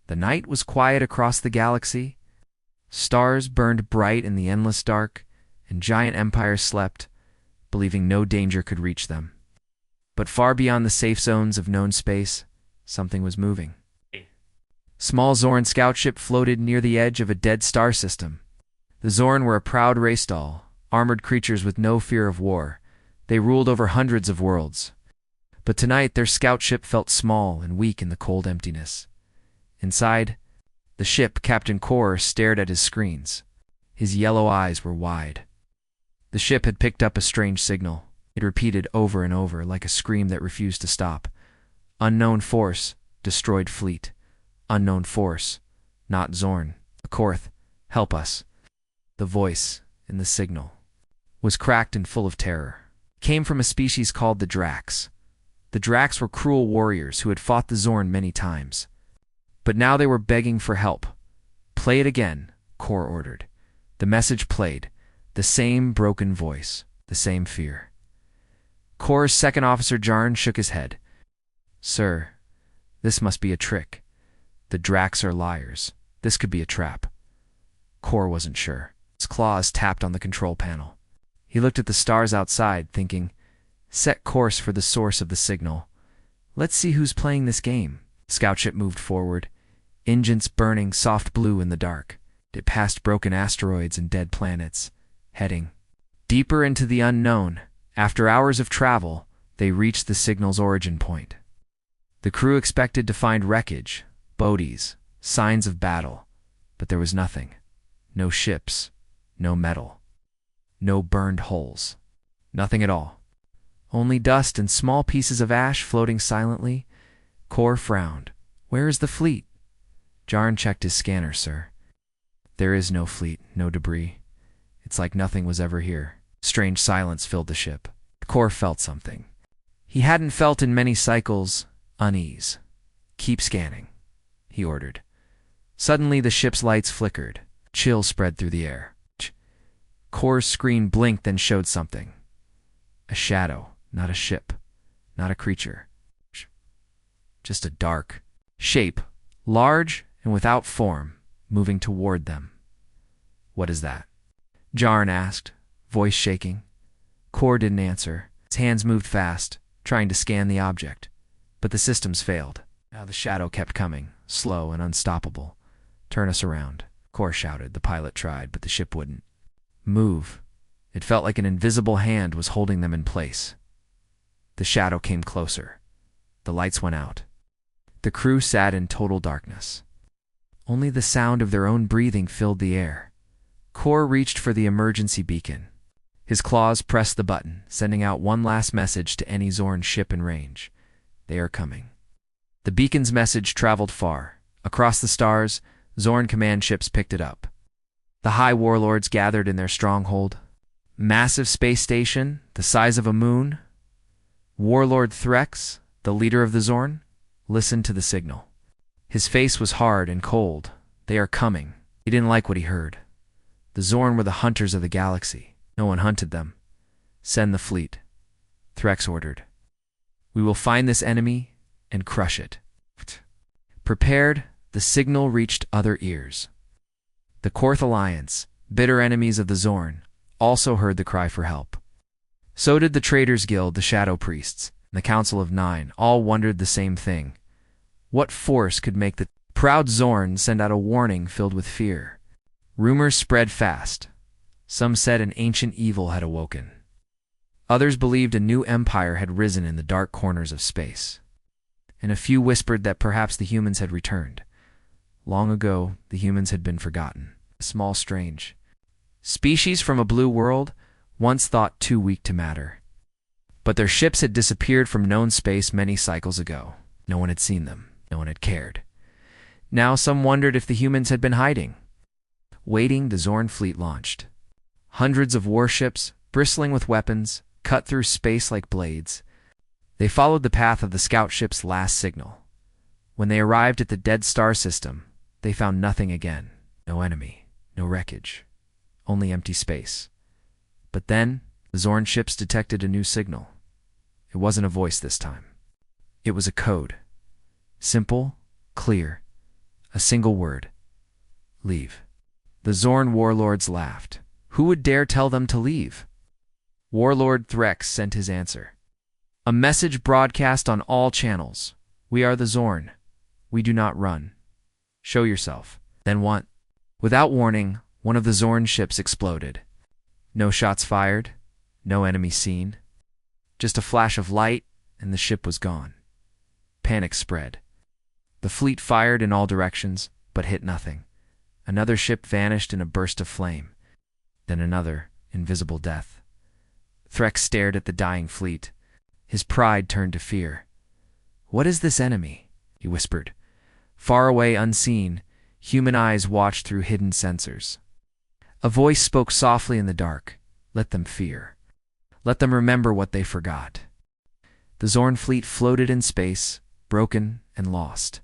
The night was quiet across the galaxy. Stars burned bright in the endless dark, and giant empires slept, believing no danger could reach them. But far beyond the safe zones of known space, something was moving. Small Zorn scout ship floated near the edge of a dead star system. The Zorn were a proud race doll, armored creatures with no fear of war. They ruled over hundreds of worlds. But tonight their scout ship felt small and weak in the cold emptiness. Inside the ship, Captain Kor stared at his screens. His yellow eyes were wide. The ship had picked up a strange signal. It repeated over and over like a scream that refused to stop. Unknown force, destroyed fleet. Unknown force, not Zorn. Korth, help us. The voice in the signal was cracked and full of terror. It came from a species called the Drax. The Drax were cruel warriors who had fought the Zorn many times. But now they were begging for help. Play it again, Kor ordered. The message played. The same broken voice, the same fear. Kor's second officer Jarn shook his head. Sir, this must be a trick. The Drax are liars. This could be a trap. Kor wasn't sure. His claws tapped on the control panel. He looked at the stars outside, thinking, set course for the source of the signal. Let's see who's playing this game. Scout ship moved forward, engines burning soft blue in the dark. It passed broken asteroids and dead planets, heading deeper into the unknown. After hours of travel, they reached the signal's origin point. The crew expected to find wreckage, bodies, signs of battle, but there was nothing. No ships, no metal, no burned holes, nothing at all. Only dust and small pieces of ash floating silently. Kor frowned. Where is the fleet? Jarn checked his scanner, sir. There is no fleet, no debris. It's like nothing was ever here. Strange silence filled the ship. Kor felt something he hadn't felt in many cycles, unease. Keep scanning, he ordered. Suddenly the ship's lights flickered. Chill spread through the air. Kor's screen blinked, then showed something. A shadow, not a ship, not a creature. Just a dark shape, large and without form, moving toward them. What is that? Jarn asked, voice shaking. Kor didn't answer. His hands moved fast, trying to scan the object. But the systems failed. Now the shadow kept coming, slow and unstoppable. Turn us around, Kor shouted. The pilot tried, but the ship wouldn't move. It felt like an invisible hand was holding them in place. The shadow came closer. The lights went out. The crew sat in total darkness. Only the sound of their own breathing filled the air. Kor reached for the emergency beacon. His claws pressed the button, sending out one last message to any Zorn ship in range. They are coming. The beacon's message traveled far. Across the stars, Zorn command ships picked it up. The High Warlords gathered in their stronghold. Massive space station, the size of a moon. Warlord Threx, the leader of the Zorn, listened to the signal. His face was hard and cold. They are coming. He didn't like what he heard. The Zorn were the hunters of the galaxy. No one hunted them. Send the fleet, Threx ordered. We will find this enemy and crush it. Prepared, the signal reached other ears. The Korth Alliance, bitter enemies of the Zorn, also heard the cry for help. So did the Traders Guild, the Shadow Priests, and the Council of Nine. All wondered the same thing. What force could make the proud Zorn send out a warning filled with fear? Rumors spread fast. Some said an ancient evil had awoken. Others believed a new empire had risen in the dark corners of space. And a few whispered that perhaps the humans had returned. Long ago, the humans had been forgotten. A small, strange species from a blue world, once thought too weak to matter. But their ships had disappeared from known space many cycles ago. No one had seen them. No one had cared. Now some wondered if the humans had been hiding. Waiting, the Zorn fleet launched. Hundreds of warships, bristling with weapons, cut through space like blades. They followed the path of the scout ship's last signal. When they arrived at the dead star system, they found nothing again. No enemy, no wreckage, only empty space. But then, the Zorn ships detected a new signal. It wasn't a voice this time. It was a code. Simple, clear, A single word. Leave. The Zorn warlords laughed. Who would dare tell them to leave? Warlord Threx sent his answer. A message broadcast on all channels. We are the Zorn. We do not run. Show yourself. Then what? Without warning, one of the Zorn ships exploded. No shots fired, no enemy seen. Just a flash of light, and the ship was gone. Panic spread. The fleet fired in all directions, but hit nothing. Another ship vanished in a burst of flame. Then another, invisible death. Threx stared at the dying fleet. His pride turned to fear. What is this enemy? He whispered. Far away, unseen, human eyes watched through hidden sensors. A voice spoke softly in the dark. Let them fear. Let them remember what they forgot. The Zorn fleet floated in space, broken and lost.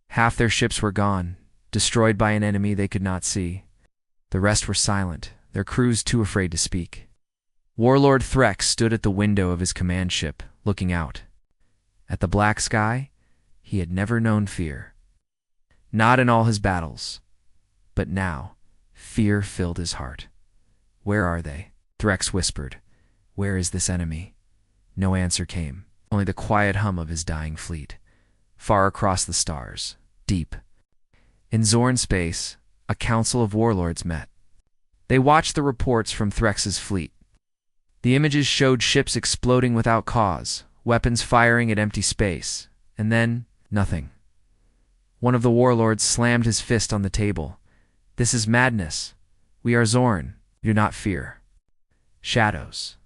Half their ships were gone, destroyed by an enemy they could not see. The rest were silent, their crews too afraid to speak. Warlord Threx stood at the window of his command ship, looking out. At the black sky, he had never known fear. Not in all his battles. But now, fear filled his heart. Where are they? Threx whispered. Where is this enemy? No answer came, only the quiet hum of his dying fleet. Far across the stars, deep. In Zorn space, a council of warlords met. They watched the reports from Threx's fleet. The images showed ships exploding without cause, weapons firing at empty space, and then nothing. One of the warlords slammed his fist on the table. This is madness. We are Zorn. Do not fear. Shadows.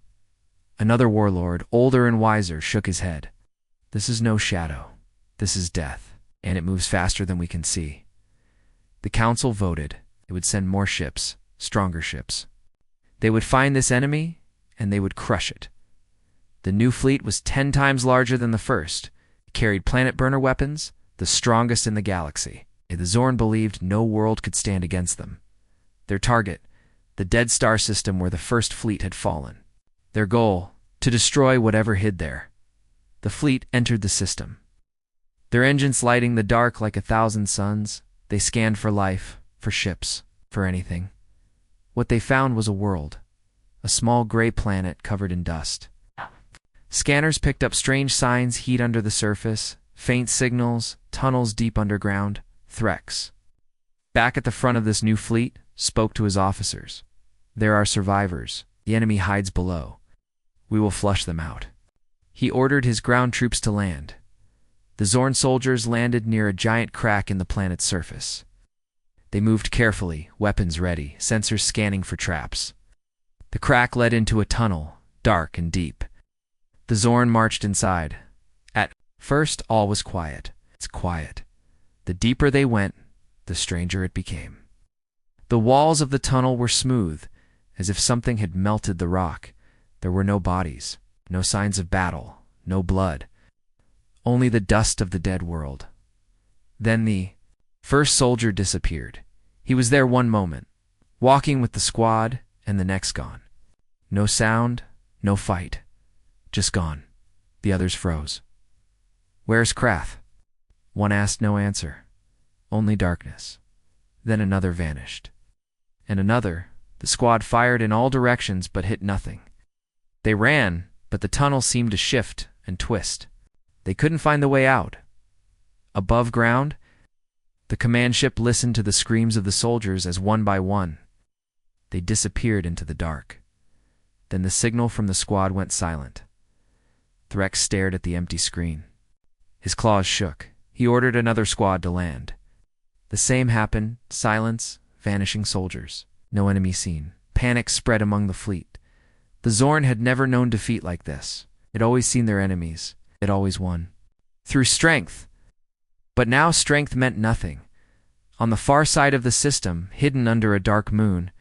Another warlord, older and wiser, shook his head. This is no shadow. This is death, and it moves faster than we can see. The council voted it would send more ships, stronger ships. They would find this enemy, and they would crush it. The new fleet was 10 times larger than the first. It carried planet burner weapons, the strongest in the galaxy. The Zorn believed no world could stand against them. Their target, the dead star system where the first fleet had fallen. Their goal, to destroy whatever hid there. The fleet entered the system. Their engines lighting the dark like 1,000 suns, they scanned for life, for ships, for anything. What they found was a world, a small gray planet covered in dust. Scanners picked up strange signs, heat under the surface, faint signals, tunnels deep underground. Threx, back at the front of this new fleet, spoke to his officers. There are survivors. The enemy hides below. We will flush them out. He ordered his ground troops to land. The Zorn soldiers landed near a giant crack in the planet's surface. They moved carefully, weapons ready, sensors scanning for traps. The crack led into a tunnel, dark and deep. The Zorn marched inside. At first, all was quiet. It's quiet. The deeper they went, the stranger it became. The walls of the tunnel were smooth, as if something had melted the rock. There were no bodies, no signs of battle, no blood. Only the dust of the dead world. Then the first soldier disappeared. He was there one moment, walking with the squad, and the next gone. No sound, no fight. Just gone. The others froze. Where's Krath? One asked, no answer. Only darkness. Then another vanished. And another. The squad fired in all directions but hit nothing. They ran, but the tunnel seemed to shift and twist. They couldn't find the way out. Above ground, the command ship listened to the screams of the soldiers as one by one. They disappeared into the dark. Then the signal from the squad went silent. Threx stared at the empty screen. His claws shook. He ordered another squad to land. The same happened, silence, vanishing soldiers. No enemy seen. Panic spread among the fleet. The Zorn had never known defeat like this. It always seen their enemies. It always won. Through strength. But now strength meant nothing. On the far side of the system, hidden under a dark moon,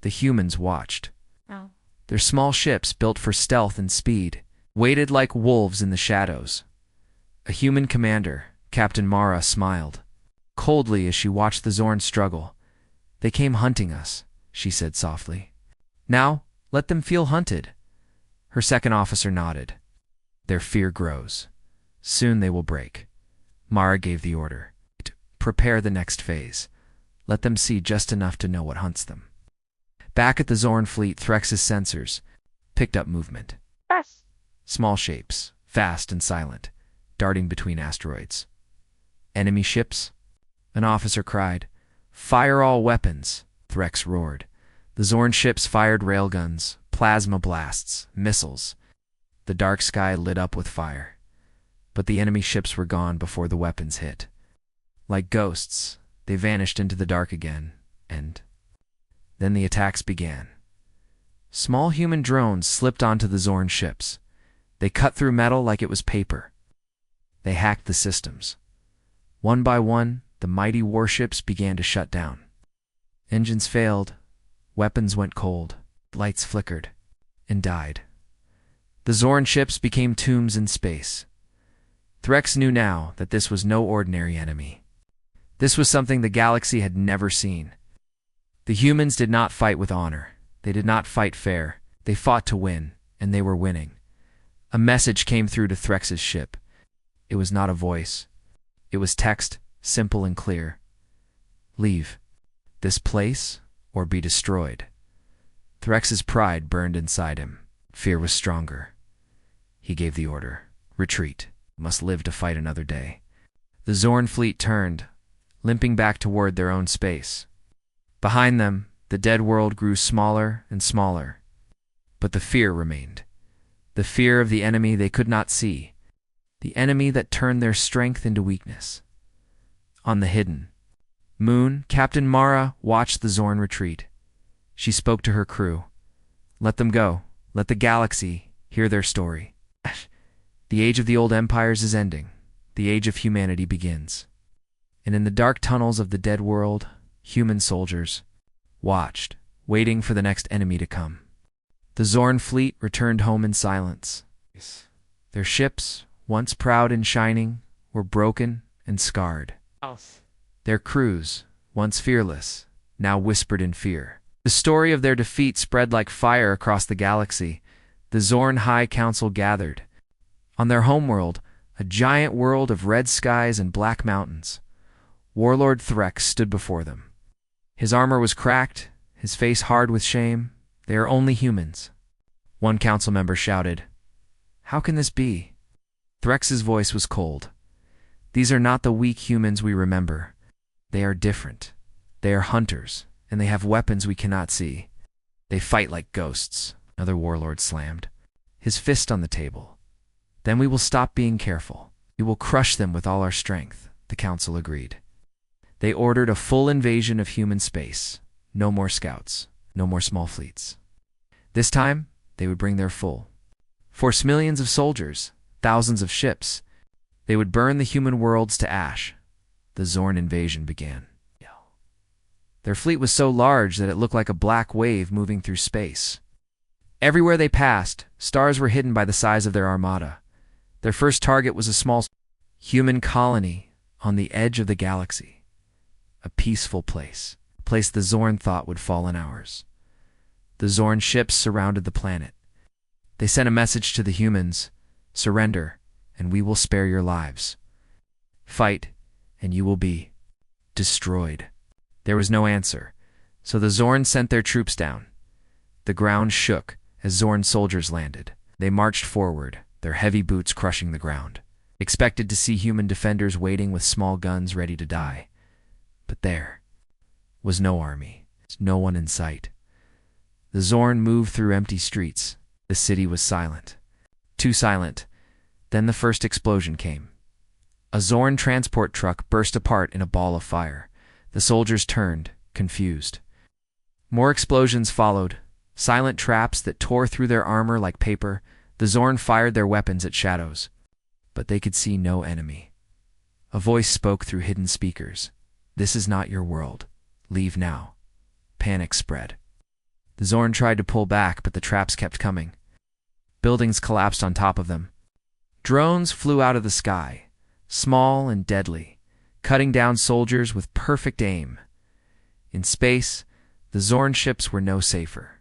the humans watched. Oh. Their small ships, built for stealth and speed, waited like wolves in the shadows. A human commander, Captain Mara, smiled coldly as she watched the Zorn struggle. They came hunting us, she said softly. Now, let them feel hunted. Her second officer nodded. Their fear grows. Soon they will break. Mara gave the order. prepare the next phase. Let them see just enough to know what hunts them. Back at the Zorn fleet, Threx's sensors picked up movement. Yes. Small shapes, fast and silent, darting between asteroids. Enemy ships? An officer cried. Fire all weapons, Threx roared. The Zorn ships fired railguns, plasma blasts, missiles. The dark sky lit up with fire. But the enemy ships were gone before the weapons hit. Like ghosts, they vanished into the dark again, and then the attacks began. Small human drones slipped onto the Zorn ships. They cut through metal like it was paper. They hacked the systems. One by one, the mighty warships began to shut down. Engines failed, weapons went cold, lights flickered, and died. The Zorn ships became tombs in space. Threx knew now that this was no ordinary enemy. This was something the galaxy had never seen. The humans did not fight with honor. They did not fight fair. They fought to win, and they were winning. A message came through to Threx's ship. It was not a voice. It was text, simple and clear. Leave this place or be destroyed. Threx's pride burned inside him. Fear was stronger. He gave the order. Retreat. Must live to fight another day. The Zorn fleet turned, limping back toward their own space. Behind them, the dead world grew smaller and smaller. But the fear remained. The fear of the enemy they could not see. The enemy that turned their strength into weakness. On the hidden moon, Captain Mara watched the Zorn retreat. She spoke to her crew. Let them go. Let the galaxy hear their story. The age of the old empires is ending. The age of humanity begins. And in the dark tunnels of the dead world, human soldiers watched, waiting for the next enemy to come. The Zorn fleet returned home in silence. Their ships, once proud and shining, were broken and scarred. Their crews, once fearless, now whispered in fear. The story of their defeat spread like fire across the galaxy. The Zorn High Council gathered. On their homeworld, a giant world of red skies and black mountains, Warlord Threx stood before them. His armor was cracked, his face hard with shame. They are only humans. One council member shouted, How can this be? Threx's voice was cold. These are not the weak humans we remember. They are different. They are hunters, and they have weapons we cannot see. They fight like ghosts, another warlord slammed, his fist on the table. Then we will stop being careful. We will crush them with all our strength, the council agreed. They ordered a full invasion of human space. No more scouts, no more small fleets. This time, they would bring their full force, millions of soldiers, thousands of ships. They would burn the human worlds to ash. The Zorn invasion began. Their fleet was so large that it looked like a black wave moving through space. Everywhere they passed, stars were hidden by the size of their armada. Their first target was a small human colony on the edge of the galaxy. A peaceful place, a place the Zorn thought would fall in hours. The Zorn ships surrounded the planet. They sent a message to the humans, surrender, and we will spare your lives. Fight, and you will be destroyed. There was no answer, so the Zorn sent their troops down. The ground shook as Zorn soldiers landed. They marched forward, their heavy boots crushing the ground, expected to see human defenders waiting with small guns ready to die. But there was no army, no one in sight. The Zorn moved through empty streets. The city was silent. Too silent. Then the first explosion came. A Zorn transport truck burst apart in a ball of fire. The soldiers turned, confused. More explosions followed, silent traps that tore through their armor like paper. The Zorn fired their weapons at shadows, but they could see no enemy. A voice spoke through hidden speakers. This is not your world. Leave now. Panic spread. The Zorn tried to pull back, but the traps kept coming. Buildings collapsed on top of them. Drones flew out of the sky, small and deadly, cutting down soldiers with perfect aim. In space, the Zorn ships were no safer.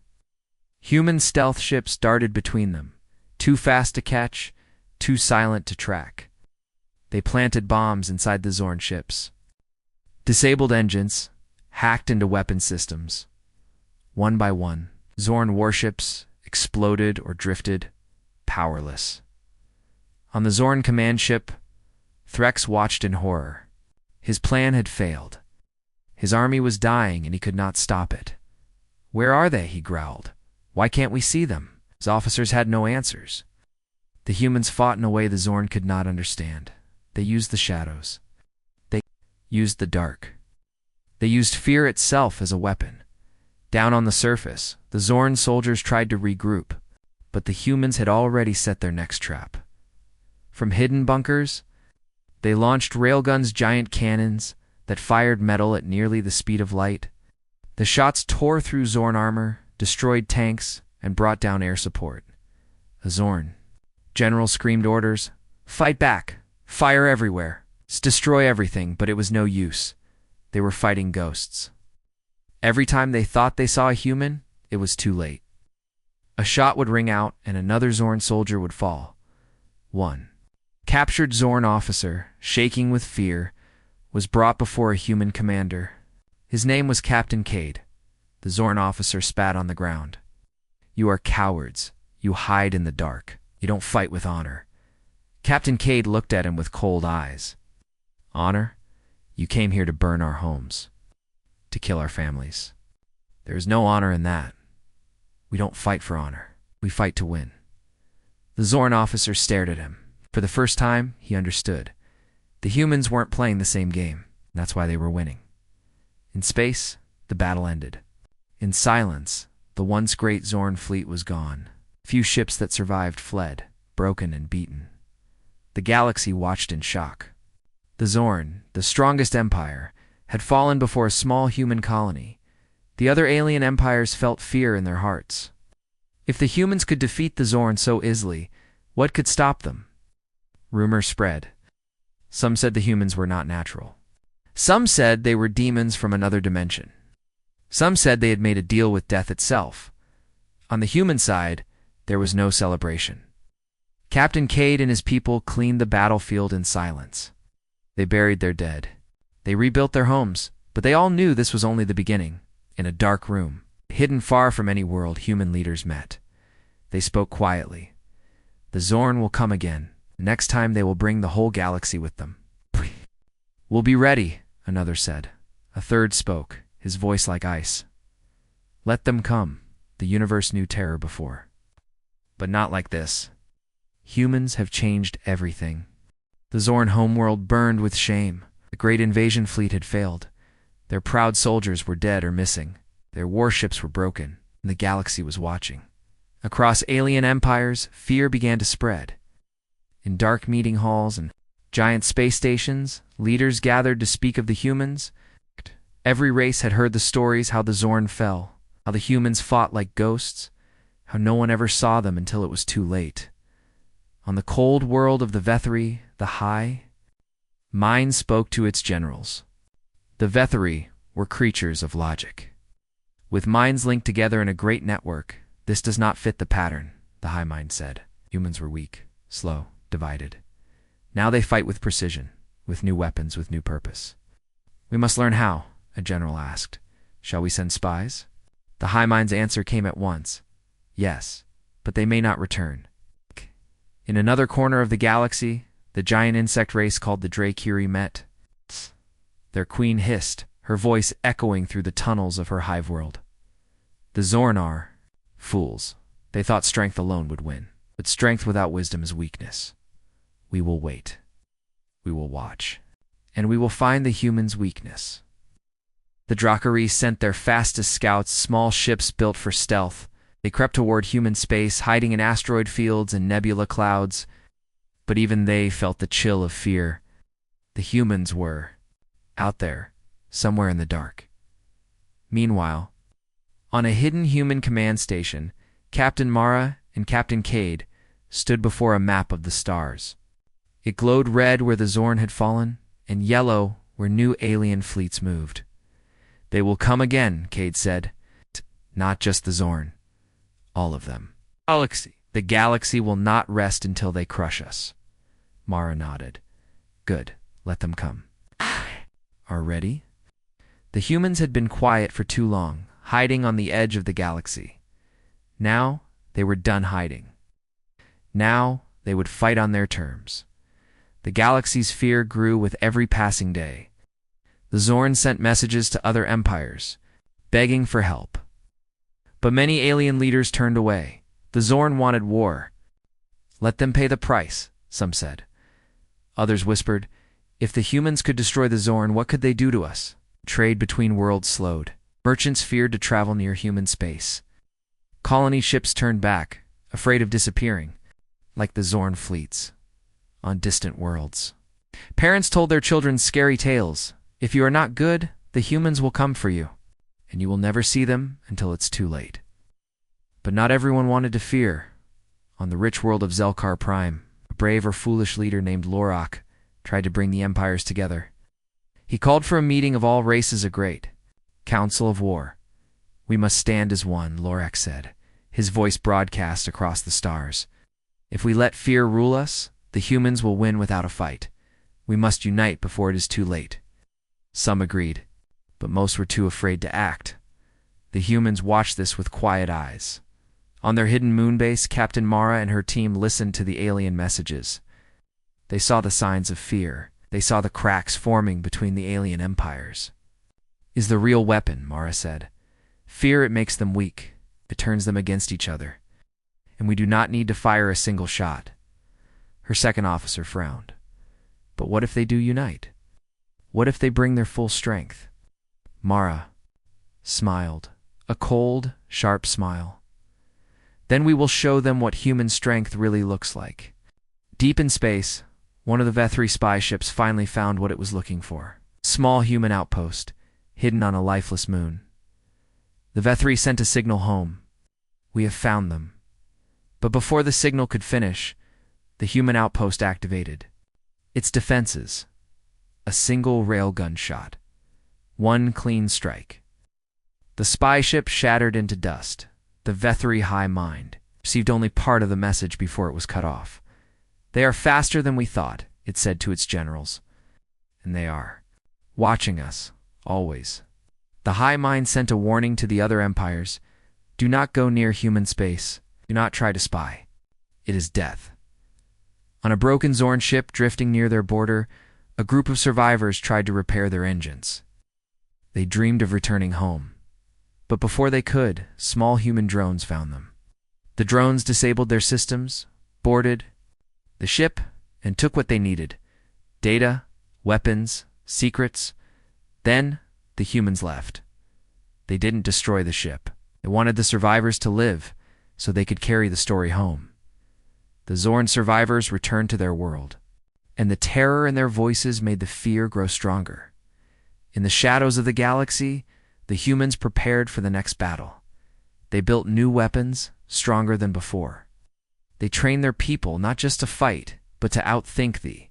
Human stealth ships darted between them, too fast to catch, too silent to track. They planted bombs inside the Zorn ships. Disabled engines, hacked into weapon systems. One by one, Zorn warships exploded or drifted, powerless. On the Zorn command ship, Threx watched in horror. His plan had failed. His army was dying and he could not stop it. "Where are they?" he growled. "Why can't we see them?" His officers had no answers. The humans fought in a way the Zorn could not understand. They used the shadows. They used the dark. They used fear itself as a weapon. Down on the surface, the Zorn soldiers tried to regroup, but the humans had already set their next trap. From hidden bunkers, they launched railguns, giant cannons that fired metal at nearly the speed of light. The shots tore through Zorn armor, destroyed tanks, and brought down air support. A Zorn general screamed orders, "Fight back! Fire everywhere! Destroy everything!" But it was no use. They were fighting ghosts. Every time they thought they saw a human, it was too late. A shot would ring out and another Zorn soldier would fall. One captured Zorn officer, shaking with fear, was brought before a human commander. His name was Captain Cade. The Zorn officer spat on the ground. "You are cowards. You hide in the dark. You don't fight with honor." Captain Cade looked at him with cold eyes. "Honor? You came here to burn our homes, to kill our families. There is no honor in that. We don't fight for honor. We fight to win." The Zorn officer stared at him. For the first time, he understood. The humans weren't playing the same game. That's why they were winning. In space, the battle ended. In silence, the once great Zorn fleet was gone. Few ships that survived fled, broken and beaten. The galaxy watched in shock. The Zorn, the strongest empire, had fallen before a small human colony. The other alien empires felt fear in their hearts. If the humans could defeat the Zorn so easily, what could stop them? Rumor spread. Some said the humans were not natural. Some said they were demons from another dimension. Some said they had made a deal with death itself. On the human side, there was no celebration. Captain Cade and his people cleaned the battlefield in silence. They buried their dead. They rebuilt their homes, but they all knew this was only the beginning. In a dark room, hidden far from any world, human leaders met. They spoke quietly. "The Zorn will come again. Next time they will bring the whole galaxy with them." "We'll be ready," another said. A third spoke, his voice like ice. "Let them come." The universe knew terror before. But not like this. Humans have changed everything. The Zorn homeworld burned with shame. The great invasion fleet had failed. Their proud soldiers were dead or missing. Their warships were broken, and the galaxy was watching. Across alien empires, fear began to spread. In dark meeting halls and giant space stations, leaders gathered to speak of the humans. Every race had heard the stories how the Zorn fell, how the humans fought like ghosts, how no one ever saw them until it was too late. On the cold world of the Vethri, the High, mind spoke to its generals. The Vethri were creatures of logic. With minds linked together in a great network, this does not fit the pattern, the High Mind said. Humans were weak, slow, divided. Now they fight with precision, with new weapons, with new purpose. "We must learn how," a general asked. "Shall we send spies?" The High Mind's answer came at once. "Yes, but they may not return." In another corner of the galaxy, the giant insect race called the Dracuri met. Their queen hissed, her voice echoing through the tunnels of her hive world. "The Zorn are fools. They thought strength alone would win, but strength without wisdom is weakness. We will wait. We will watch. And we will find the humans' weakness." The Dracuri sent their fastest scouts, small ships built for stealth. They crept toward human space, hiding in asteroid fields and nebula clouds. But even they felt the chill of fear. The humans were out there, somewhere in the dark. Meanwhile, on a hidden human command station, Captain Mara and Captain Cade stood before a map of the stars. It glowed red where the Zorn had fallen, and yellow where new alien fleets moved. "They will come again," Cade said. "Not just the Zorn. All of them. The galaxy will not rest until they crush us." Mara nodded. "Good. Let them come." "Are ready?" The humans had been quiet for too long, hiding on the edge of the galaxy. Now they were done hiding. Now they would fight on their terms. The galaxy's fear grew with every passing day. The Zorn sent messages to other empires, begging for help. But many alien leaders turned away. The Zorn wanted war. Let them pay the price, some said. Others whispered, if the humans could destroy the Zorn, what could they do to us? Trade between worlds slowed. Merchants feared to travel near human space. Colony ships turned back, afraid of disappearing, like the Zorn fleets, on distant worlds. Parents told their children scary tales. If you are not good, the humans will come for you, and you will never see them until it's too late. But not everyone wanted to fear. On the rich world of Zelkar Prime, a brave or foolish leader named Lorak tried to bring the empires together. He called for a meeting of all races, a great council of war. We must stand as one, Lorak said, his voice broadcast across the stars. If we let fear rule us, the humans will win without a fight. We must unite before it is too late. Some agreed, but most were too afraid to act. The humans watched this with quiet eyes. On their hidden moonbase, Captain Mara and her team listened to the alien messages. They saw the signs of fear. They saw the cracks forming between the alien empires. Is the real weapon, Mara said. Fear, it makes them weak. It turns them against each other. And we do not need to fire a single shot. Her second officer frowned. But what if they do unite? What if they bring their full strength? Mara smiled, a cold, sharp smile. Then we will show them what human strength really looks like. Deep in space, one of the Vethri spy ships finally found what it was looking for. A small human outpost, hidden on a lifeless moon. The Vethri sent a signal home. We have found them. But before the signal could finish, the human outpost activated. Its defenses. A single railgun shot. One clean strike. The spy ship shattered into dust. The Vethri high mind received only part of the message before it was cut off. They are faster than we thought, it said to its generals. And they are. Watching us, always. The high mind sent a warning to the other empires. Do not go near human space. Do not try to spy. It is death. On a broken Zorn ship drifting near their border, a group of survivors tried to repair their engines. They dreamed of returning home. But before they could, small human drones found them. The drones disabled their systems, boarded the ship, and took what they needed. Data, weapons, secrets. Then, the humans left. They didn't destroy the ship. They wanted the survivors to live, so they could carry the story home. The Zorn survivors returned to their world, and the terror in their voices made the fear grow stronger. In the shadows of the galaxy, the humans prepared for the next battle. They built new weapons, stronger than before. They trained their people not just to fight, but to outthink the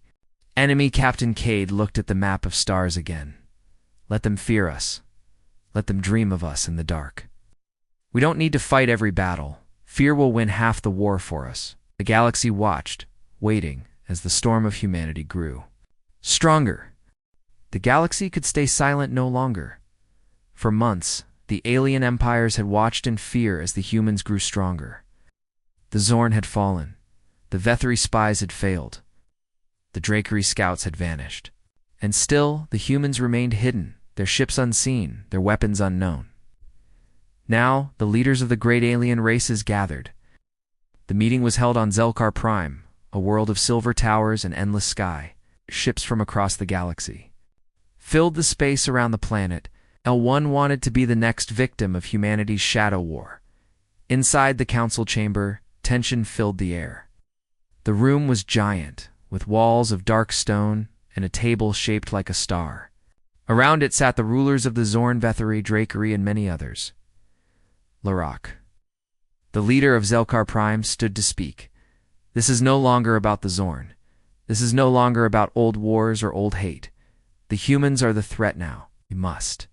enemy. Captain Cade looked at the map of stars again. Let them fear us. Let them dream of us in the dark. We don't need to fight every battle. Fear will win half the war for us. The galaxy watched, waiting, as the storm of humanity grew. Stronger. The galaxy could stay silent no longer. For months, the alien empires had watched in fear as the humans grew stronger. The Zorn had fallen. The Vethri spies had failed. The Drakery scouts had vanished. And still, the humans remained hidden, their ships unseen, their weapons unknown. Now, the leaders of the great alien races gathered. The meeting was held on Zelkar Prime, a world of silver towers and endless sky. Ships from across the galaxy filled the space around the planet. L1 wanted to be the next victim of humanity's shadow war. Inside the council chamber, tension filled the air. The room was giant, with walls of dark stone and a table shaped like a star. Around it sat the rulers of the Zorn, Vethri, Drakery, and many others. Lorak, the leader of Zelkar Prime, stood to speak. This is no longer about the Zorn. This is no longer about old wars or old hate. The humans are the threat now. We must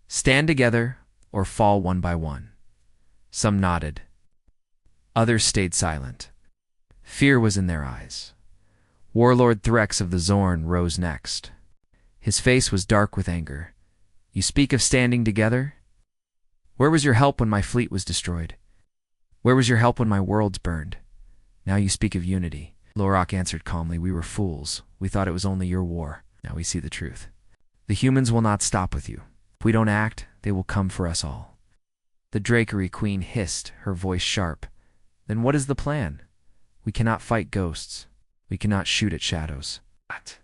stand together or fall one by one. Some nodded. Others stayed silent. Fear was in their eyes. Warlord Threx of the Zorn rose next. His face was dark with anger. You speak of standing together? Where was your help when my fleet was destroyed? Where was your help when my worlds burned? Now you speak of unity. Lorok answered calmly, we were fools. We thought it was only your war. Now we see the truth. The humans will not stop with you. If we don't act, they will come for us all. The Drakery Queen hissed, her voice sharp. Then what is the plan? We cannot fight ghosts. We cannot shoot at shadows. What?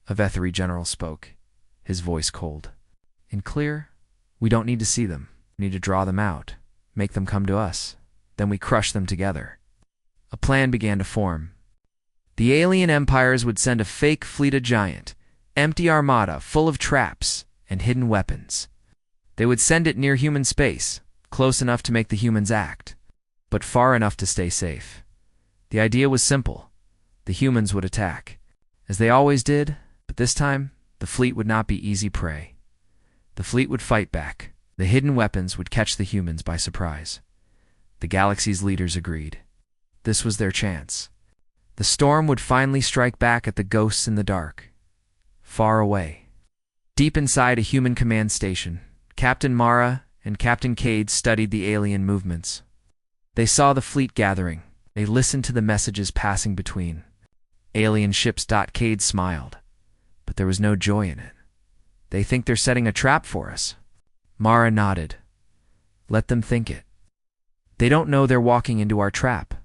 A Vethery general spoke, his voice cold. In clear, we don't need to see them. We need to draw them out, make them come to us. Then we crush them together. A plan began to form. The alien empires would send a fake fleet of giant, empty armada full of traps and hidden weapons. They would send it near human space, close enough to make the humans act, but far enough to stay safe. The idea was simple. The humans would attack, as they always did, but this time, the fleet would not be easy prey. The fleet would fight back. The hidden weapons would catch the humans by surprise. The galaxy's leaders agreed. This was their chance. The storm would finally strike back at the ghosts in the dark. Far away. Deep inside a human command station, Captain Mara and Captain Cade studied the alien movements. They saw the fleet gathering. They listened to the messages passing between. Alien ships. Cade smiled, but there was no joy in it. They think they're setting a trap for us. Mara nodded. Let them think it. They don't know they're walking into our trap.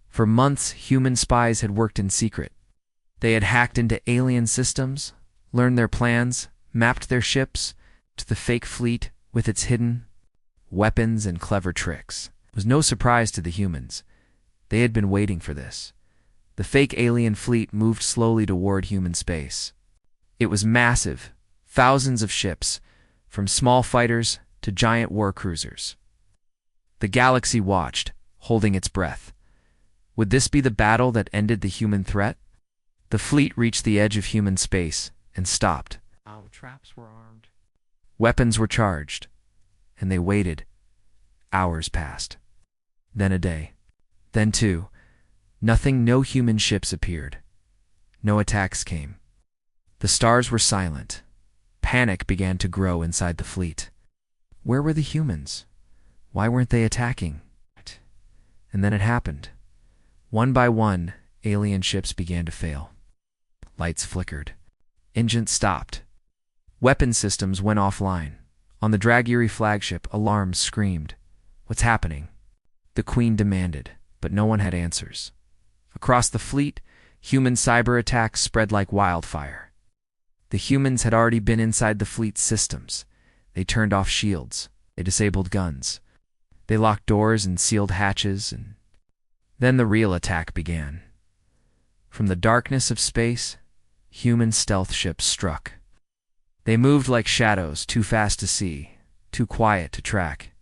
For months, human spies had worked in secret. They had hacked into alien systems, learned their plans, mapped their ships to the fake fleet with its hidden weapons and clever tricks. It was no surprise to the humans. They had been waiting for this. The fake alien fleet moved slowly toward human space. It was massive, thousands of ships, from small fighters to giant war cruisers. The galaxy watched, holding its breath. Would this be the battle that ended the human threat? The fleet reached the edge of human space and stopped. Our traps were armed. Weapons were charged, and they waited. Hours passed. Then a day. Then two. Nothing, no human ships appeared. No attacks came. The stars were silent. Panic began to grow inside the fleet. Where were the humans? Why weren't they attacking? And then it happened. One by one, alien ships began to fail. Lights flickered. Engines stopped. Weapon systems went offline. On the Drageary flagship, alarms screamed. What's happening? The Queen demanded, but no one had answers. Across the fleet, human cyber attacks spread like wildfire. The humans had already been inside the fleet's systems. They turned off shields. They disabled guns. They locked doors and sealed hatches, and then the real attack began. From the darkness of space, human stealth ships struck. They moved like shadows, too fast to see, too quiet to track.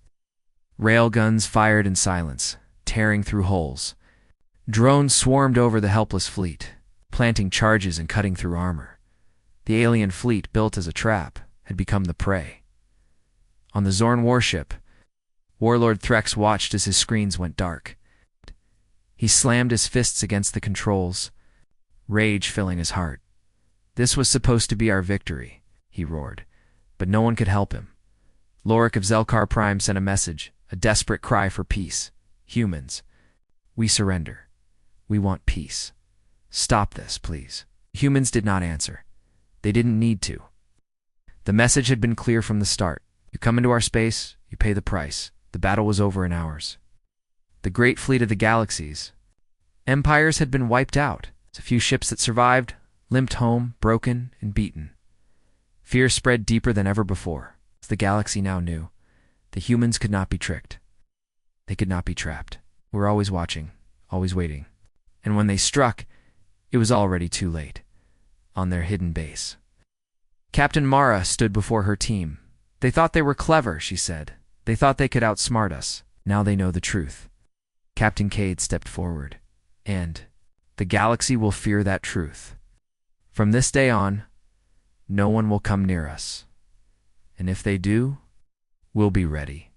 Railguns fired in silence, tearing through holes. Drones swarmed over the helpless fleet, planting charges and cutting through armor. The alien fleet, built as a trap, had become the prey. On the Zorn warship, Warlord Threx watched as his screens went dark. He slammed his fists against the controls, rage filling his heart. This was supposed to be our victory, he roared, but no one could help him. Lorik of Zelkar Prime sent a message, a desperate cry for peace. Humans, we surrender. We want peace. Stop this, please. Humans did not answer. They didn't need to. The message had been clear from the start. You come into our space, you pay the price. The battle was over in hours. The great fleet of the galaxies. Empires had been wiped out. A few ships that survived limped home, broken and beaten. Fear spread deeper than ever before. As the galaxy now knew, the humans could not be tricked. They could not be trapped. We were always watching, always waiting. And when they struck, it was already too late. On their hidden base. Captain Mara stood before her team. They thought they were clever, she said. They thought they could outsmart us. Now they know the truth. Captain Cade stepped forward. And the galaxy will fear that truth. From this day on, no one will come near us. And if they do, we'll be ready.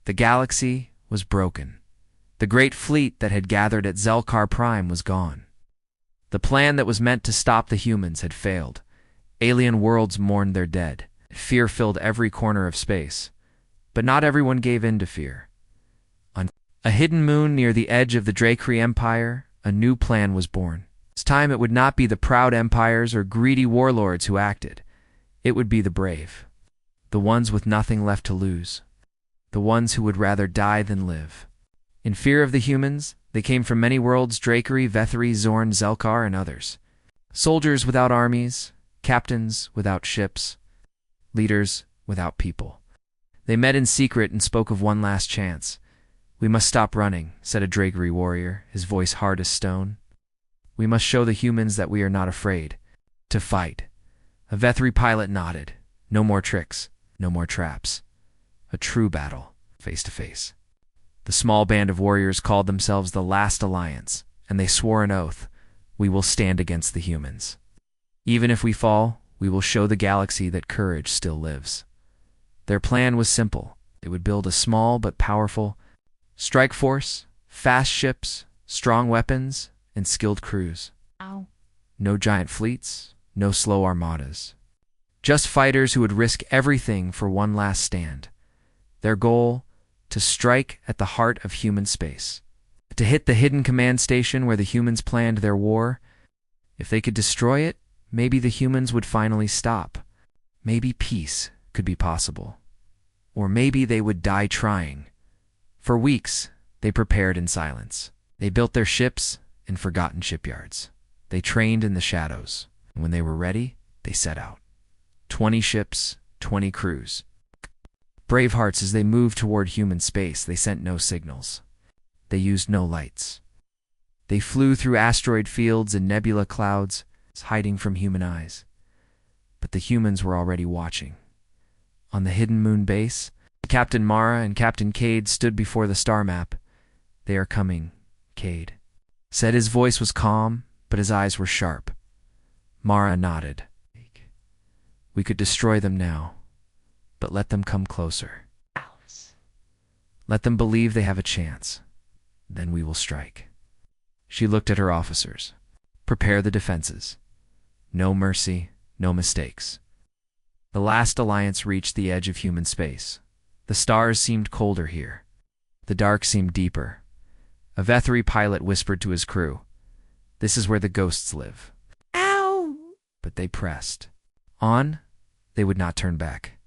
The galaxy was broken. The great fleet that had gathered at Zelkar Prime was gone. The plan that was meant to stop the humans had failed. Alien worlds mourned their dead. Fear filled every corner of space, but not everyone gave in to fear. On a hidden moon near the edge of the Drakery Empire, a new plan was born. This time it would not be the proud empires or greedy warlords who acted. It would be the brave, the ones with nothing left to lose, the ones who would rather die than live. In fear of the humans, they came from many worlds: Drakery, Vethry, Zorn, Zelkar, and others. Soldiers without armies, captains without ships, leaders without people. They met in secret and spoke of one last chance. "We must stop running," said a Drakery warrior, his voice hard as stone. "We must show the humans that we are not afraid to fight." A Vethry pilot nodded. "No more tricks, no more traps. A true battle, face to face." The small band of warriors called themselves the Last Alliance, and they swore an oath: "We will stand against the humans. Even if we fall, we will show the galaxy that courage still lives." Their plan was simple. They would build a small but powerful strike force, fast ships, strong weapons, and skilled crews. Ow. No giant fleets, no slow armadas. Just fighters who would risk everything for one last stand. Their goal: to strike at the heart of human space. To hit the hidden command station where the humans planned their war. If they could destroy it, maybe the humans would finally stop. Maybe peace could be possible. Or maybe they would die trying. For weeks, they prepared in silence. They built their ships in forgotten shipyards. They trained in the shadows. And when they were ready, they set out. 20 ships, 20 crews. Brave hearts. As they moved toward human space, they sent no signals. They used no lights. They flew through asteroid fields and nebula clouds, hiding from human eyes. But the humans were already watching. On the hidden moon base, Captain Mara and Captain Cade stood before the star map. "They are coming," Cade said. His voice was calm, but his eyes were sharp. Mara nodded. "We could destroy them now, but let them come closer. Let them believe they have a chance. Then we will strike." She looked at her officers. "Prepare the defenses. No mercy, no mistakes." The Last Alliance reached the edge of human space. The stars seemed colder here. The dark seemed deeper. A Vethry pilot whispered to his crew, "This is where the ghosts live." Ow! But they pressed on. They would not turn back.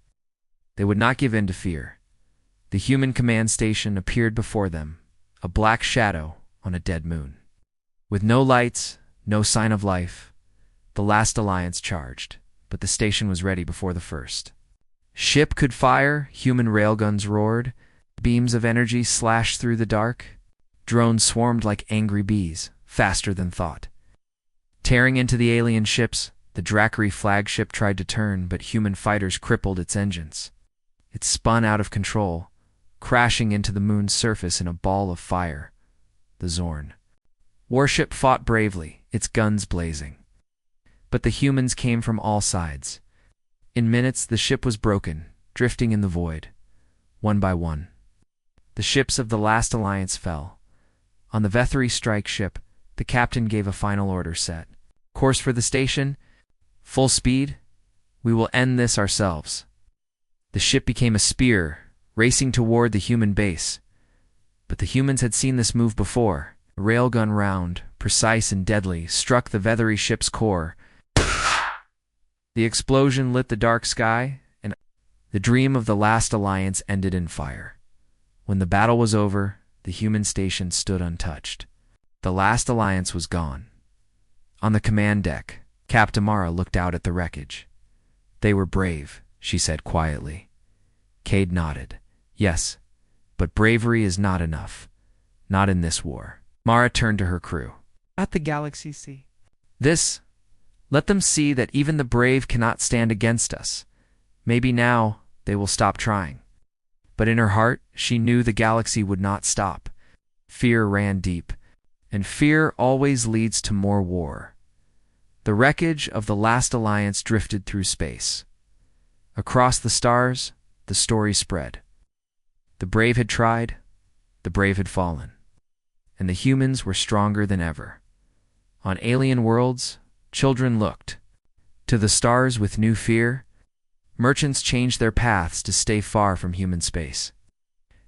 They would not give in to fear. The human command station appeared before them, a black shadow on a dead moon. With no lights, no sign of life, the Last Alliance charged, but the station was ready before the first. Ship could fire, human railguns roared, beams of energy slashed through the dark. Drones swarmed like angry bees, faster than thought. Tearing into the alien ships, the Drakery flagship tried to turn, but human fighters crippled its engines. It spun out of control, crashing into the moon's surface in a ball of fire. The Zorn warship fought bravely, its guns blazing. But the humans came from all sides. In minutes, the ship was broken, drifting in the void. One by one, the ships of the Last Alliance fell. On the Vethry strike ship, the captain gave a final order: set course for the station, full speed. We will end this ourselves. The ship became a spear, racing toward the human base. But the humans had seen this move before. A railgun round, precise and deadly, struck the Vethry ship's core. The explosion lit the dark sky, and the dream of the Last Alliance ended in fire. When the battle was over, the human station stood untouched. The Last Alliance was gone. On the command deck, Captain Mara looked out at the wreckage. "They were brave," she said quietly. Cade nodded. "Yes, but bravery is not enough. Not in this war." Mara turned to her crew. "Let the galaxy see." Let them see that even the brave cannot stand against us. Maybe now they will stop trying." But in her heart, she knew the galaxy would not stop. Fear ran deep, and fear always leads to more war. The wreckage of the Last Alliance drifted through space. Across the stars, the story spread. The brave had tried, the brave had fallen, and the humans were stronger than ever. On alien worlds, children looked to the stars with new fear. Merchants changed their paths to stay far from human space.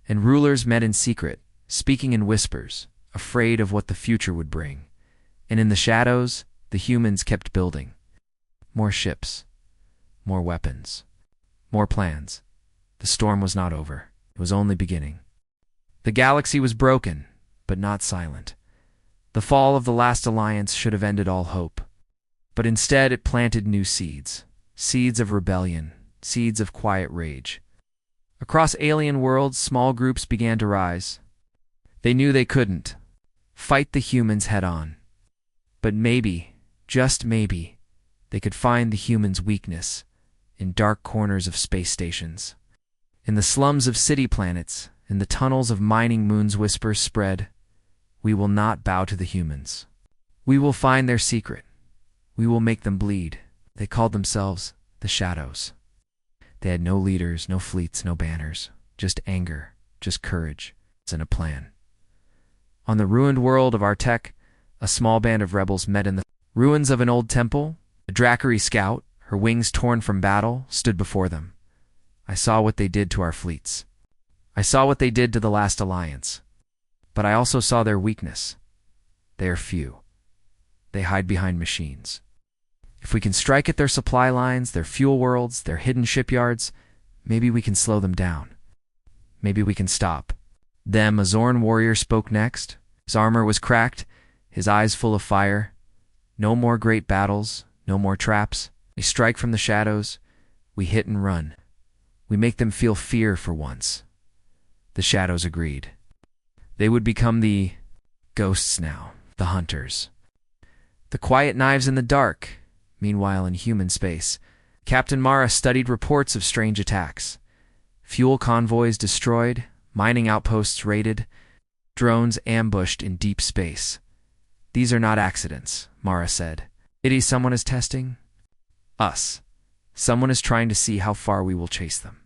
And rulers met in secret, speaking in whispers, afraid of what the future would bring. And in the shadows, the humans kept building. More ships, more weapons, more plans. The storm was not over. It was only beginning. The galaxy was broken, but not silent. The fall of the last alliance should have ended all hope. But instead it planted new seeds. Seeds of rebellion, seeds of quiet rage. Across alien worlds, small groups began to rise. They knew they couldn't fight the humans head-on. But maybe, just maybe, they could find the humans' weakness in dark corners of space stations. In the slums of city planets, in the tunnels of mining moons, whispers spread, "We will not bow to the humans. We will find their secret. We will make them bleed." They called themselves the Shadows. They had no leaders, no fleets, no banners, just anger, just courage, and a plan. On the ruined world of Artek, a small band of rebels met in the ruins of an old temple. A Dracari scout, her wings torn from battle, stood before them. "I saw what they did to our fleets. I saw what they did to the last alliance. But I also saw their weakness. They are few. They hide behind machines. If we can strike at their supply lines, their fuel worlds, their hidden shipyards, maybe we can slow them down. Maybe we can stop them." A Zorn warrior spoke next. His armor was cracked, his eyes full of fire. "No more great battles, no more traps. We strike from the shadows. We hit and run. We make them feel fear for once." The shadows agreed. They would become the ghosts now, the hunters. The quiet knives in the dark. Meanwhile, in human space, Captain Mara studied reports of strange attacks. Fuel convoys destroyed, mining outposts raided, drones ambushed in deep space. "These are not accidents," Mara said. "It someone is testing us. Someone is trying to see how far we will chase them."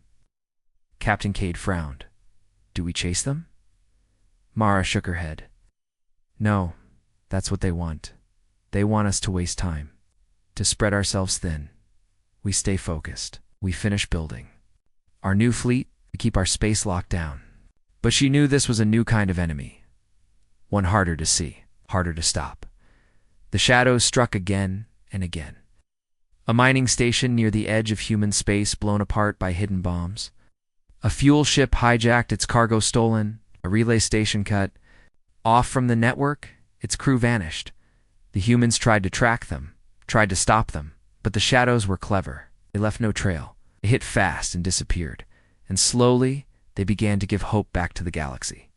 Captain Cade frowned. "Do we chase them?" Mara shook her head. "No, that's what they want. They want us to waste time, to spread ourselves thin. We stay focused. We finish building our new fleet to keep our space locked down." But she knew this was a new kind of enemy, one harder to see, harder to stop. The shadows struck again and again. A mining station near the edge of human space blown apart by hidden bombs. A fuel ship hijacked, its cargo stolen. A relay station cut off from the network, its crew vanished. The humans tried to track them, tried to stop them, but the shadows were clever. They left no trail. They hit fast and disappeared, and slowly they began to give hope back to the galaxy.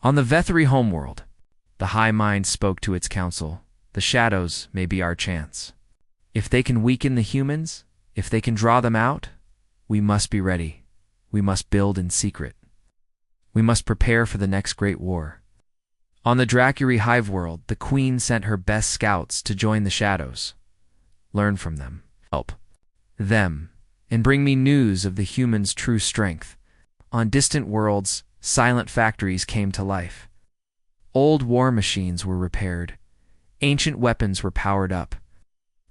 On the Vethri homeworld, the High Mind spoke to its council. "The shadows may be our chance. If they can weaken the humans, if they can draw them out, we must be ready. We must build in secret. We must prepare for the next great war." On the Dracari hive world, the Queen sent her best scouts to join the shadows. Learn from them, help them, and bring me news of the humans' true strength. On distant worlds, silent factories came to life. Old war machines were repaired. Ancient weapons were powered up.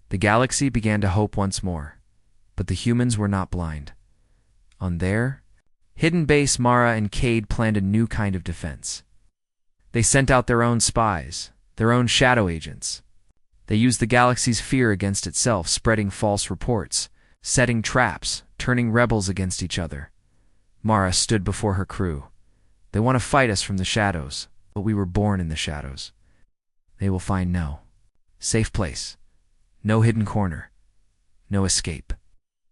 The galaxy began to hope once more, but the humans were not blind. On their hidden base, Mara and Cade planned a new kind of defense. They sent out their own spies, their own shadow agents. They used the galaxy's fear against itself, spreading false reports, setting traps, turning rebels against each other. Mara stood before her crew. "They want to fight us from the shadows, but we were born in the shadows. They will find no safe place, no hidden corner, no escape."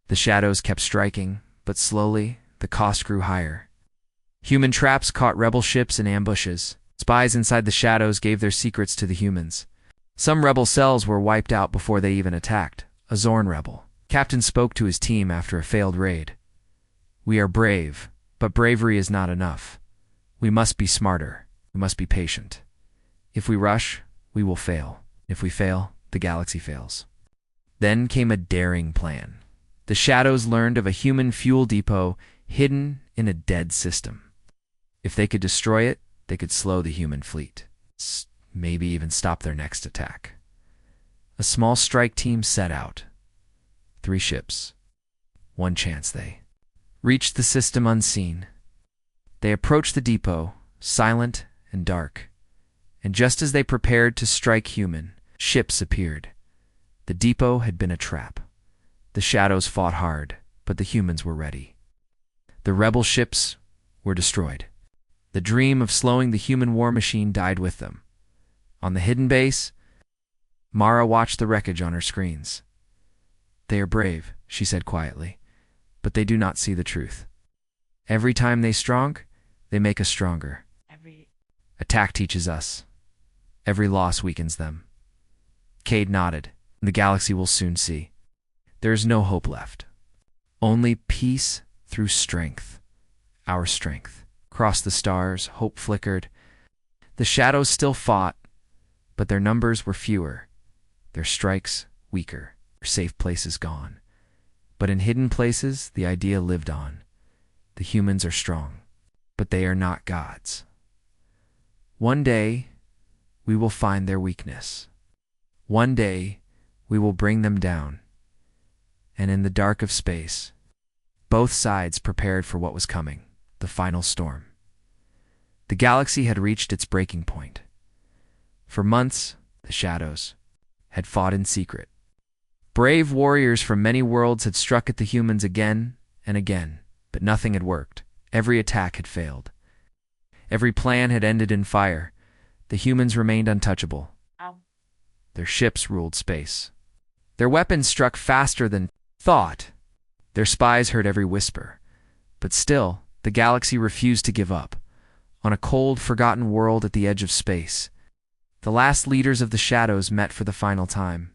The shadows kept striking, but slowly the cost grew higher. Human traps caught rebel ships in ambushes. Spies inside the shadows gave their secrets to the humans. Some rebel cells were wiped out before they even attacked. A Zorn rebel. Captain spoke to his team after a failed raid. "We are brave, but bravery is not enough. We must be smarter. We must be patient. If we rush, we will fail. If we fail, the galaxy fails." Then came a daring plan. The shadows learned of a human fuel depot hidden in a dead system. If they could destroy it, they could slow the human fleet, maybe even stop their next attack. A small strike team set out. 3 ships, One chance they reached the system unseen. They approached the depot, silent and dark. And just as they prepared to strike human, ships appeared. The depot had been a trap. The shadows fought hard, but the humans were ready. The rebel ships were destroyed. The dream of slowing the human war machine died with them. On the hidden base, Mara watched the wreckage on her screens. "They are brave," she said quietly, "but they do not see the truth. Every time they strong, they make us stronger. Every attack teaches us. Every loss weakens them." Cade nodded. "The galaxy will soon see. There is no hope left. Only peace through strength. Our strength." Across the stars, hope flickered. The shadows still fought, but their numbers were fewer, their strikes weaker, their safe places gone. But in hidden places, the idea lived on. The humans are strong, but they are not gods. One day, we will find their weakness. One day, we will bring them down. And in the dark of space, both sides prepared for what was coming, the final storm. The galaxy had reached its breaking point. For months, the shadows had fought in secret. Brave warriors from many worlds had struck at the humans again and again, but nothing had worked. Every attack had failed. Every plan had ended in fire. The humans remained untouchable. Their ships ruled space. Their weapons struck faster than thought. Their spies heard every whisper. But still, the galaxy refused to give up. On a cold, forgotten world at the edge of space, the last leaders of the shadows met for the final time.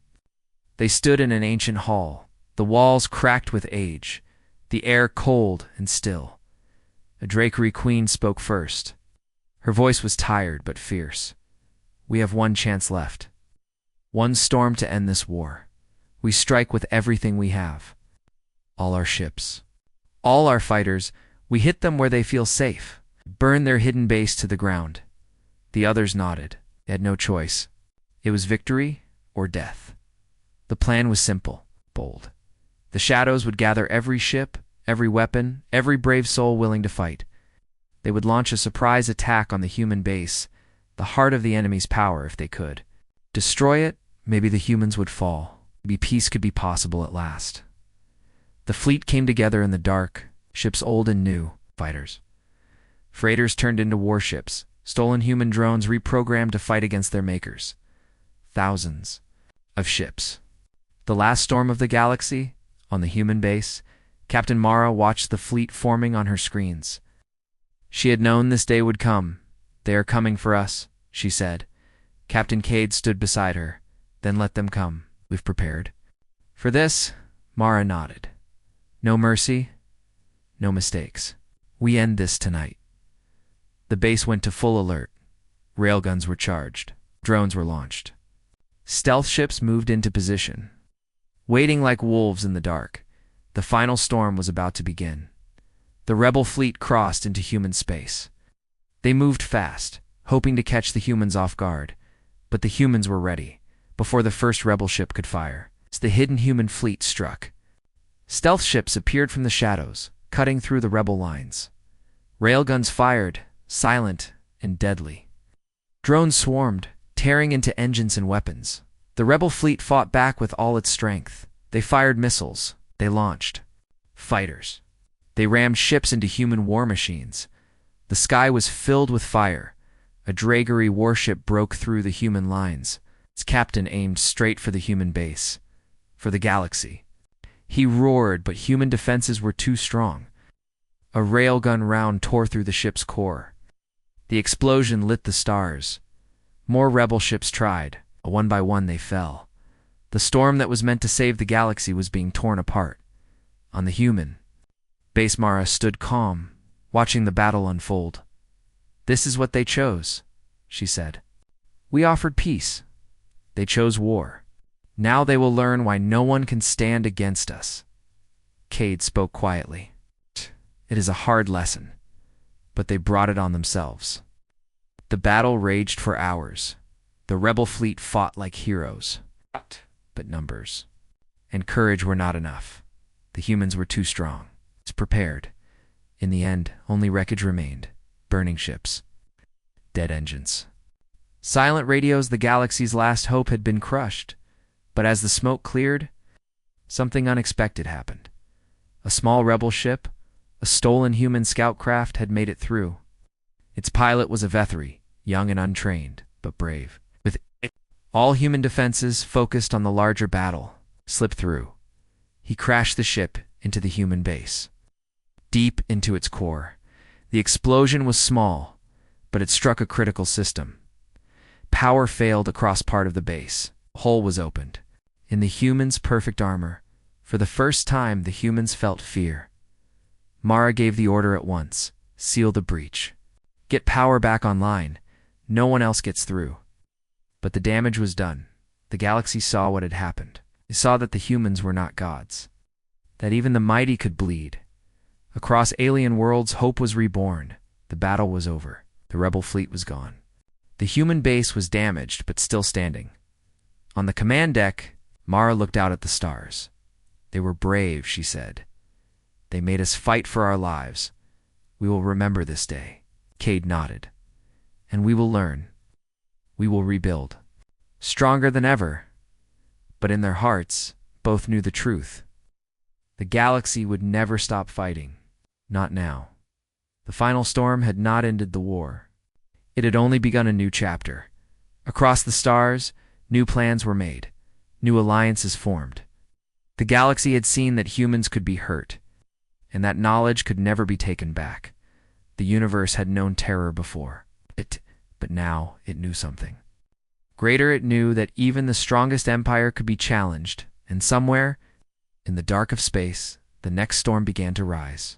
They stood in an ancient hall, the walls cracked with age, the air cold and still. A Drakery queen spoke first. Her voice was tired but fierce. "We have one chance left. One storm to end this war. We strike with everything we have. All our ships. All our fighters. We hit them where they feel safe. Burn their hidden base to the ground." The others nodded. They had no choice. It was victory or death. The plan was simple, bold. The shadows would gather every ship, every weapon, every brave soul willing to fight. They would launch a surprise attack on the human base, the heart of the enemy's power if they could. Destroy it, maybe the humans would fall. Maybe peace could be possible at last. The fleet came together in the dark, ships old and new, fighters. Freighters turned into warships, stolen human drones reprogrammed to fight against their makers. Thousands of ships. The last storm of the galaxy, on the human base, Captain Mara watched the fleet forming on her screens. She had known this day would come. "They are coming for us," she said. Captain Cade stood beside her. "Then let them come. We've prepared." For this, Mara nodded. "No mercy, no mistakes. We end this tonight." The base went to full alert. Railguns were charged. Drones were launched. Stealth ships moved into position. Waiting like wolves in the dark, the final storm was about to begin. The rebel fleet crossed into human space. They moved fast, hoping to catch the humans off guard. But the humans were ready, before the first rebel ship could fire. As the hidden human fleet struck, stealth ships appeared from the shadows, cutting through the rebel lines. Railguns fired, silent and deadly. Drones swarmed, tearing into engines and weapons. The rebel fleet fought back with all its strength. They fired missiles. They launched fighters. They rammed ships into human war machines. The sky was filled with fire. A Drakery warship broke through the human lines. Its captain aimed straight for the human base, for the galaxy. He roared, but human defenses were too strong. A railgun round tore through the ship's core. The explosion lit the stars. More rebel ships tried. One by one they fell. The storm that was meant to save the galaxy was being torn apart. On the human base, Mara stood calm, watching the battle unfold. "This is what they chose," she said. "We offered peace. They chose war. Now they will learn why no one can stand against us." Cade spoke quietly. "It is a hard lesson, but they brought it on themselves." The battle raged for hours. The rebel fleet fought like heroes. But numbers and courage were not enough. The humans were too strong. It's prepared. In the end, only wreckage remained. Burning ships. Dead engines. Silent radios, the galaxy's last hope, had been crushed. But as the smoke cleared, something unexpected happened. A small rebel ship, a stolen human scout craft, had made it through. Its pilot was a Vethri, young and untrained, but brave. With all human defenses focused on the larger battle, slipped through. He crashed the ship into the human base. Deep into its core. The explosion was small, but it struck a critical system. Power failed across part of the base. A hole was opened. In the humans' perfect armor, for the first time the humans felt fear. Mara gave the order at once. Seal the breach. Get power back online. No one else gets through. But the damage was done. The galaxy saw what had happened. They saw that the humans were not gods. That even the mighty could bleed. Across alien worlds, hope was reborn. The battle was over. The rebel fleet was gone. The human base was damaged, but still standing. On the command deck, Mara looked out at the stars. They were brave, she said. They made us fight for our lives. We will remember this day. Cade nodded. And we will learn. We will rebuild. Stronger than ever. But in their hearts, both knew the truth. The galaxy would never stop fighting. Not now. The final storm had not ended the war. It had only begun a new chapter. Across the stars, new plans were made. New alliances formed. The galaxy had seen that humans could be hurt, and that knowledge could never be taken back. The universe had known terror before. But now it knew something. Greater, it knew that even the strongest empire could be challenged, and somewhere, in the dark of space, the next storm began to rise.